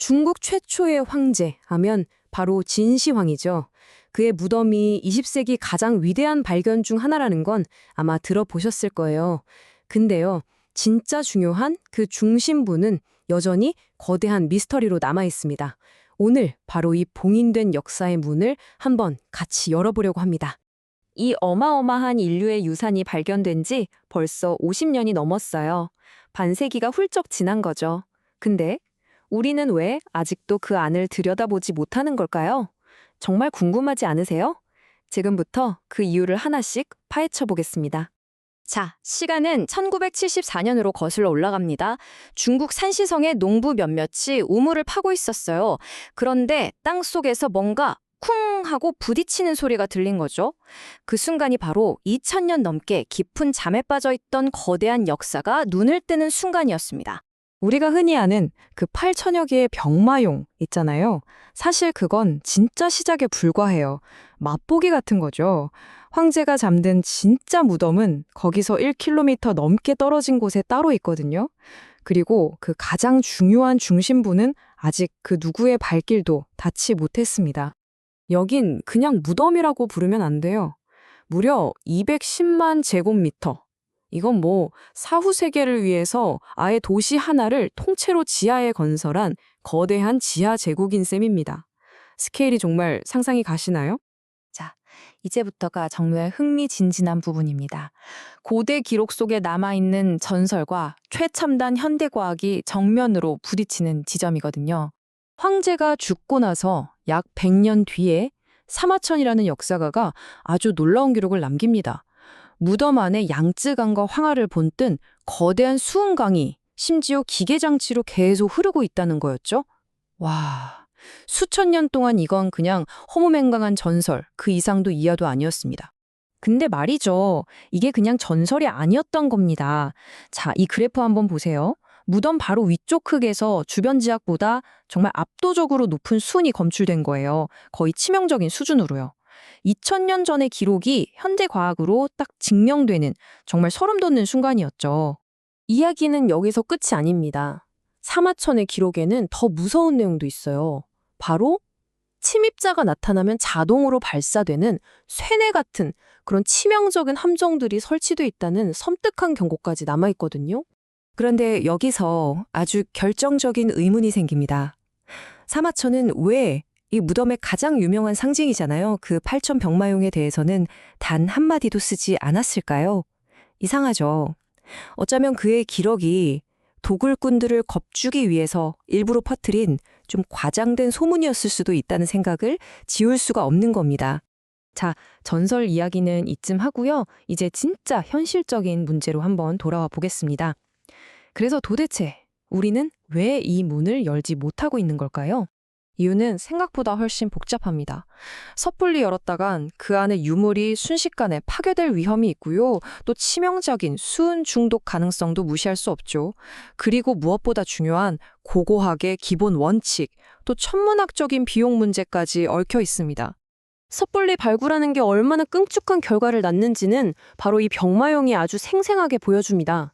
중국 최초의 황제 하면 바로 진시황이죠. 그의 무덤이 20세기 가장 위대한 발견 중 하나라는 건 아마 들어보셨을 거예요. 근데요, 진짜 중요한 그 중심부는 여전히 거대한 미스터리로 남아 있습니다. 오늘 바로 이 봉인된 역사의 문을 한번 같이 열어보려고 합니다. 이 어마어마한 인류의 유산이 발견된 지 벌써 50년이 넘었어요. 반세기가 훌쩍 지난 거죠. 근데 우리는 왜 아직도 그 안을 들여다보지 못하는 걸까요? 정말 궁금하지 않으세요? 지금부터 그 이유를 하나씩 파헤쳐 보겠습니다. 자, 시간은 1974년으로 거슬러 올라갑니다. 중국 산시성의 농부 몇몇이 우물을 파고 있었어요. 그런데 땅 속에서 뭔가 쿵 하고 부딪히는 소리가 들린 거죠. 그 순간이 바로 2000년 넘게 깊은 잠에 빠져 있던 거대한 역사가 눈을 뜨는 순간이었습니다. 우리가 흔히 아는 그 8천여 개의 병마용 있잖아요. 사실 그건 진짜 시작에 불과해요. 맛보기 같은 거죠. 황제가 잠든 진짜 무덤은 거기서 1km 넘게 떨어진 곳에 따로 있거든요. 그리고 그 가장 중요한 중심부는 아직 그 누구의 발길도 닿지 못했습니다. 여긴 그냥 무덤이라고 부르면 안 돼요. 무려 210만 제곱미터. 이건 뭐 사후 세계를 위해서 아예 도시 하나를 통째로 지하에 건설한 거대한 지하 제국인 셈입니다. 스케일이 정말 상상이 가시나요? 자, 이제부터가 정말 흥미진진한 부분입니다. 고대 기록 속에 남아있는 전설과 최첨단 현대과학이 정면으로 부딪히는 지점이거든요. 황제가 죽고 나서 약 100년 뒤에 사마천이라는 역사가가 아주 놀라운 기록을 남깁니다. 무덤 안에 양쯔강과 황하를 본뜬 거대한 수은강이 심지어 기계장치로 계속 흐르고 있다는 거였죠. 와, 수천 년 동안 이건 그냥 허무맹랑한 전설, 그 이상도 이하도 아니었습니다. 근데 말이죠, 이게 그냥 전설이 아니었던 겁니다. 자, 이 그래프 한번 보세요. 무덤 바로 위쪽 흙에서 주변 지역보다 정말 압도적으로 높은 수은이 검출된 거예요. 거의 치명적인 수준으로요. 2000년 전의 기록이 현대 과학으로 딱 증명되는 정말 소름 돋는 순간이었죠. 이야기는 여기서 끝이 아닙니다. 사마천의 기록에는 더 무서운 내용도 있어요. 바로 침입자가 나타나면 자동으로 발사되는 쇠뇌 같은 그런 치명적인 함정들이 설치돼 있다는 섬뜩한 경고까지 남아있거든요. 그런데 여기서 아주 결정적인 의문이 생깁니다. 사마천은 왜 이 무덤의 가장 유명한 상징이잖아요. 그 8천 병마용에 대해서는 단 한마디도 쓰지 않았을까요? 이상하죠. 어쩌면 그의 기록이 도굴꾼들을 겁주기 위해서 일부러 퍼뜨린 좀 과장된 소문이었을 수도 있다는 생각을 지울 수가 없는 겁니다. 자, 전설 이야기는 이쯤 하고요. 이제 진짜 현실적인 문제로 한번 돌아와 보겠습니다. 그래서 도대체 우리는 왜 이 문을 열지 못하고 있는 걸까요? 이유는 생각보다 훨씬 복잡합니다. 섣불리 열었다간 그 안에 유물이 순식간에 파괴될 위험이 있고요. 또 치명적인 수은 중독 가능성도 무시할 수 없죠. 그리고 무엇보다 중요한 고고학의 기본 원칙, 또 천문학적인 비용 문제까지 얽혀 있습니다. 섣불리 발굴하는 게 얼마나 끔찍한 결과를 낳는지는 바로 이 병마용이 아주 생생하게 보여줍니다.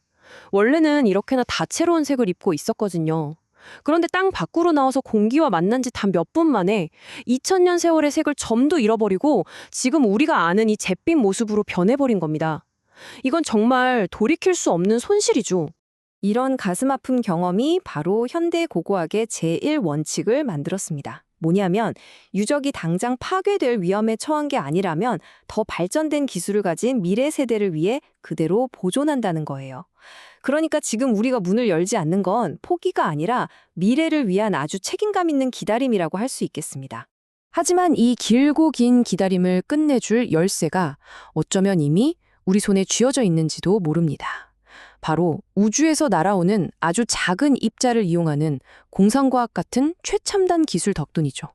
원래는 이렇게나 다채로운 색을 입고 있었거든요. 그런데 땅 밖으로 나와서 공기와 만난 지 단 몇 분 만에 2000년 세월의 색을 전부 잃어버리고 지금 우리가 아는 이 잿빛 모습으로 변해버린 겁니다. 이건 정말 돌이킬 수 없는 손실이죠. 이런 가슴 아픈 경험이 바로 현대 고고학의 제1원칙을 만들었습니다. 뭐냐면 유적이 당장 파괴될 위험에 처한 게 아니라면 더 발전된 기술을 가진 미래 세대를 위해 그대로 보존한다는 거예요. 그러니까 지금 우리가 문을 열지 않는 건 포기가 아니라 미래를 위한 아주 책임감 있는 기다림이라고 할 수 있겠습니다. 하지만 이 길고 긴 기다림을 끝내줄 열쇠가 어쩌면 이미 우리 손에 쥐어져 있는지도 모릅니다. 바로 우주에서 날아오는 아주 작은 입자를 이용하는 공상과학 같은 최첨단 기술 덕분이죠.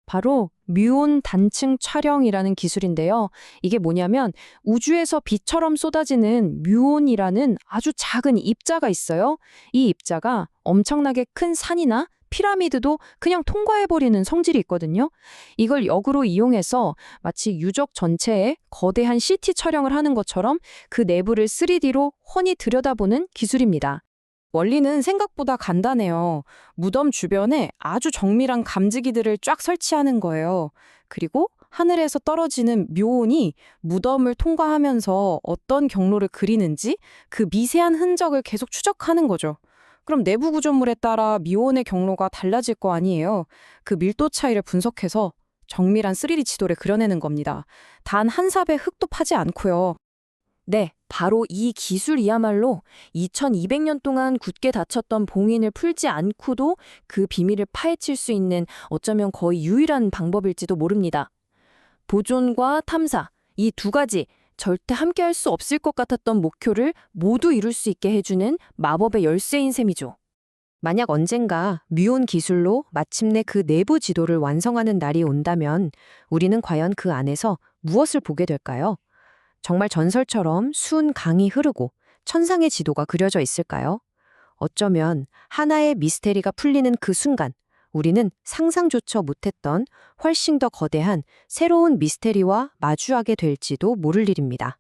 바로 뮤온 단층 촬영이라는 기술인데요. 이게 뭐냐면 우주에서 비처럼 쏟아지는 뮤온이라는 아주 작은 입자가 있어요. 이 입자가 엄청나게 큰 산이나 피라미드도 그냥 통과해버리는 성질이 있거든요. 이걸 역으로 이용해서 마치 유적 전체에 거대한 CT 촬영을 하는 것처럼 그 내부를 3D로 훤히 들여다보는 기술입니다. 원리는 생각보다 간단해요. 무덤 주변에 아주 정밀한 감지기들을 쫙 설치하는 거예요. 그리고 하늘에서 떨어지는 묘온이 무덤을 통과하면서 어떤 경로를 그리는지 그 미세한 흔적을 계속 추적하는 거죠. 그럼 내부 구조물에 따라 미온의 경로가 달라질 거 아니에요. 그 밀도 차이를 분석해서 정밀한 3D 지도를 그려내는 겁니다. 단 한 삽의 흙도 파지 않고요. 네, 바로 이 기술이야말로 2200년 동안 굳게 닫혔던 봉인을 풀지 않고도 그 비밀을 파헤칠 수 있는 어쩌면 거의 유일한 방법일지도 모릅니다. 보존과 탐사, 이 두 가지 절대 함께 할 수 없을 것 같았던 목표를 모두 이룰 수 있게 해주는 마법의 열쇠인 셈이죠. 만약 언젠가 뮤온 기술로 마침내 그 내부 지도를 완성하는 날이 온다면 우리는 과연 그 안에서 무엇을 보게 될까요? 정말 전설처럼 수은 강이 흐르고 천상의 지도가 그려져 있을까요? 어쩌면 하나의 미스테리가 풀리는 그 순간 우리는 상상조차 못했던 훨씬 더 거대한 새로운 미스테리와 마주하게 될지도 모를 일입니다.